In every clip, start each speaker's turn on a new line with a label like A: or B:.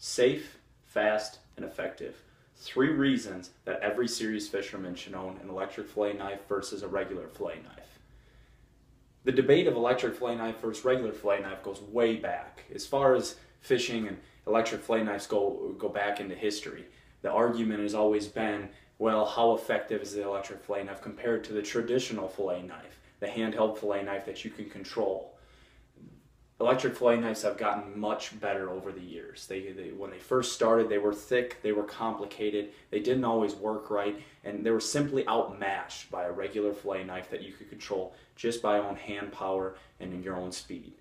A: Safe, fast, and effective. 3 reasons that every serious fisherman should own an electric fillet knife versus a regular fillet knife. The debate of electric fillet knife versus regular fillet knife goes way back. As far as fishing and electric fillet knives go back into history, the argument has always been, well, how effective is the electric fillet knife compared to the traditional fillet knife, the handheld fillet knife that you can control? Electric fillet knives have gotten much better over the years. When they first started, they were thick, they were complicated, they didn't always work right, and they were simply outmatched by a regular fillet knife that you could control just by your own hand power and in your own speed.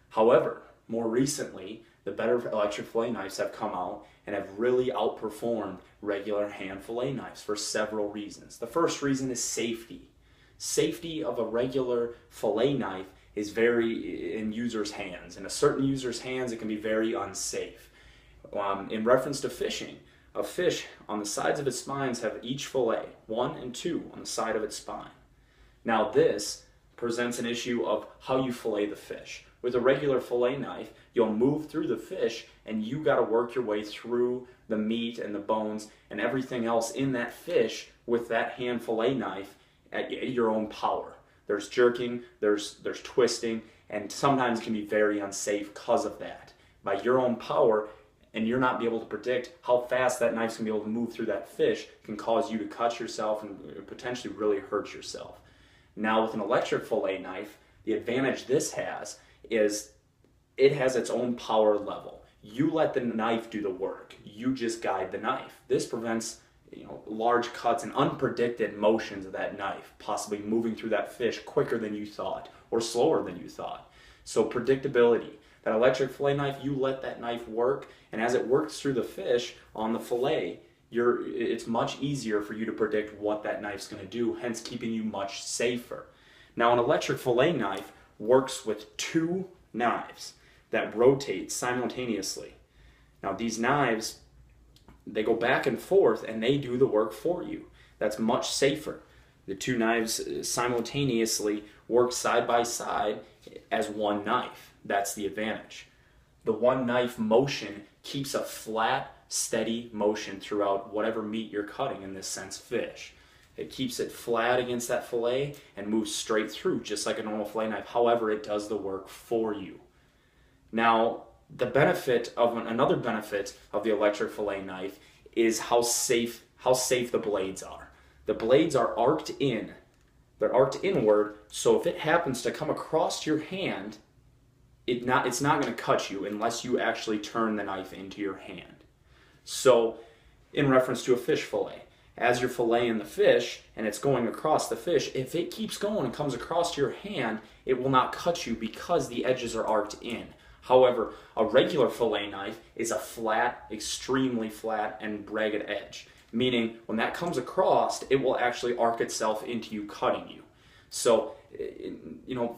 A: However, more recently, the better electric fillet knives have come out and have really outperformed regular hand fillet knives for several reasons. The first reason is safety. Safety of a regular fillet knife is very in users' hands. In a certain user's hands, it can be very unsafe. In reference to fishing, a fish on the sides of its spines have each fillet, 1 and 2 on the side of its spine. Now this presents an issue of how you fillet the fish. With a regular fillet knife, you'll move through the fish and you got to work your way through the meat and the bones and everything else in that fish with that hand fillet knife at your own power. There's jerking, there's twisting, and sometimes it can be very unsafe because of that. By your own power, and you're not be able to predict how fast that knife's going to be able to move through that fish, can cause you to cut yourself and potentially really hurt yourself. Now with an electric fillet knife, the advantage this has is it has its own power level. You let the knife do the work. You just guide the knife. This prevents large cuts and unpredicted motions of that knife, possibly moving through that fish quicker than you thought or slower than you thought. So predictability. That electric fillet knife, you let that knife work, and as it works through the fish on the fillet, it's much easier for you to predict what that knife's going to do, hence keeping you much safer. Now an electric fillet knife works with 2 knives that rotate simultaneously. Now these knives, they go back and forth and they do the work for you. That's much safer. The 2 knives simultaneously work side by side as 1 knife. That's the advantage. The 1 knife motion keeps a flat, steady motion throughout whatever meat you're cutting, in this sense fish. It keeps it flat against that fillet and moves straight through just like a normal fillet knife. However, it does the work for you. Now, another benefit of the electric fillet knife is how safe the blades are. The blades are arced in. They're arced inward, so if it happens to come across your hand, it's not going to cut you unless you actually turn the knife into your hand. So, in reference to a fish fillet, as you're filleting the fish and it's going across the fish, if it keeps going and comes across your hand, it will not cut you because the edges are arced in. However, a regular fillet knife is a flat, extremely flat and ragged edge, meaning when that comes across, it will actually arc itself into you, cutting you. So,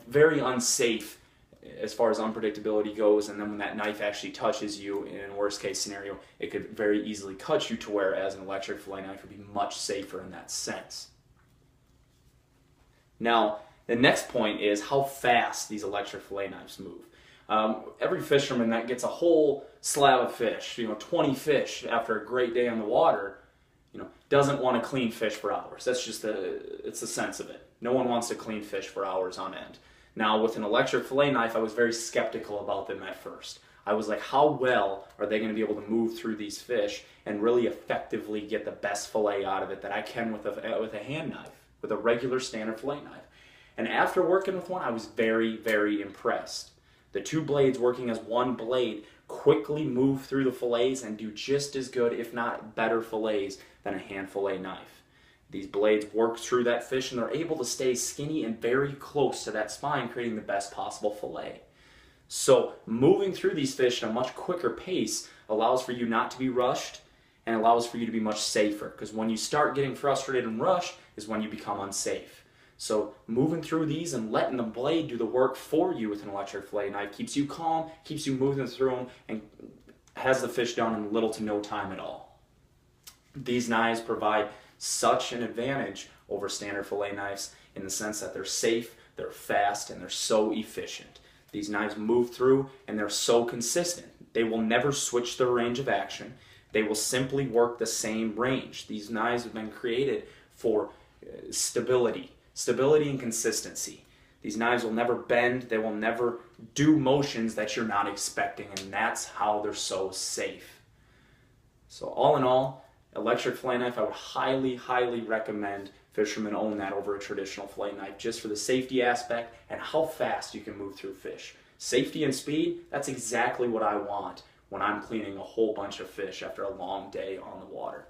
A: very unsafe as far as unpredictability goes, and then when that knife actually touches you, in a worst case scenario, it could very easily cut you, to whereas an electric fillet knife would be much safer in that sense. Now, the next point is how fast these electric fillet knives move. Every fisherman that gets a whole slab of fish, 20 fish after a great day on the water, doesn't want to clean fish for hours. That's just it's the sense of it. No one wants to clean fish for hours on end. Now with an electric fillet knife, I was very skeptical about them at first. I was like, how well are they going to be able to move through these fish and really effectively get the best fillet out of it that I can with a hand knife, with a regular standard fillet knife. And after working with one, I was very, very impressed. The 2 blades working as 1 blade quickly move through the fillets and do just as good, if not better, fillets than a hand fillet knife. These blades work through that fish and they're able to stay skinny and very close to that spine, creating the best possible fillet. So moving through these fish at a much quicker pace allows for you not to be rushed and allows for you to be much safer, because when you start getting frustrated and rushed is when you become unsafe. So moving through these and letting the blade do the work for you with an electric fillet knife keeps you calm, keeps you moving through them, and has the fish done in little to no time at all. These knives provide such an advantage over standard fillet knives in the sense that they're safe, they're fast, and they're so efficient. These knives move through and they're so consistent. They will never switch their range of action. They will simply work the same range. These knives have been created for stability and consistency. These knives will never bend. They will never do motions that you're not expecting, and that's how they're so safe. So all in all, electric fillet knife, I would highly, highly recommend fishermen own that over a traditional fillet knife, just for the safety aspect and how fast you can move through fish. Safety and speed, that's exactly what I want when I'm cleaning a whole bunch of fish after a long day on the water.